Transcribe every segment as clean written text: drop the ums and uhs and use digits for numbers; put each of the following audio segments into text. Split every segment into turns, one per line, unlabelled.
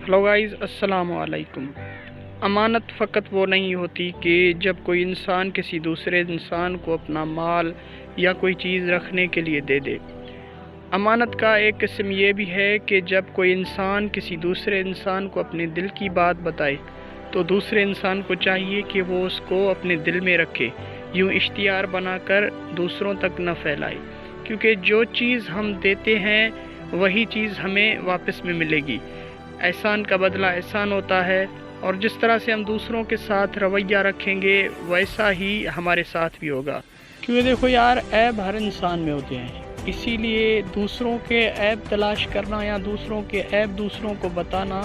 Hello guys, السلام علیکم۔ امانت فقط وہ نہیں ہوتی کہ جب کوئی انسان کسی دوسرے انسان کو اپنا مال یا کوئی چیز رکھنے کے لیے دے دے۔ امانت کا ایک قسم یہ بھی ہے کہ جب کوئی انسان کسی دوسرے انسان کو اپنے دل کی بات بتائے تو دوسرے انسان کو چاہیے کہ وہ اس کو اپنے دل میں رکھے، یوں اشتہار بنا کر دوسروں تک نہ پھیلائے، کیونکہ جو چیز ہم دیتے ہیں وہی چیز ہمیں واپس میں ملے گی۔ احسان کا بدلہ احسان ہوتا ہے، اور جس طرح سے ہم دوسروں کے ساتھ رویہ رکھیں گے ویسا ہی ہمارے ساتھ بھی ہوگا۔ کیونکہ دیکھو یار، عیب ہر انسان میں ہوتے ہیں، اسی لیے دوسروں کے عیب تلاش کرنا یا دوسروں کے عیب دوسروں کو بتانا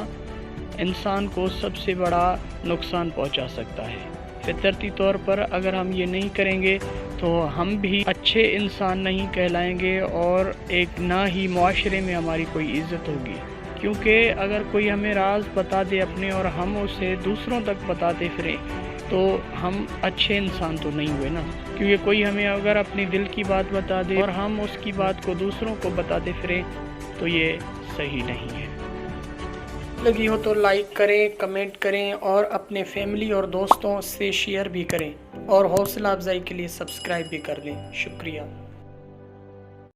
انسان کو سب سے بڑا نقصان پہنچا سکتا ہے۔ فطرتی طور پر اگر ہم یہ نہیں کریں گے تو ہم بھی اچھے انسان نہیں کہلائیں گے، اور ایک نہ ہی معاشرے میں ہماری کوئی عزت ہوگی۔ کیونکہ اگر کوئی ہمیں راز بتا دے اپنے اور ہم اسے دوسروں تک بتاتے پھریں تو ہم اچھے انسان تو نہیں ہوئے نا۔ کیونکہ کوئی ہمیں اگر اپنی دل کی بات بتا دے اور ہم اس کی بات کو دوسروں کو بتاتے پھریں تو یہ صحیح نہیں ہے۔ لگی ہو تو لائک کریں، کمنٹ کریں، اور اپنے فیملی اور دوستوں سے شیئر بھی کریں، اور حوصلہ افزائی کے لیے سبسکرائب بھی کر دیں۔ شکریہ۔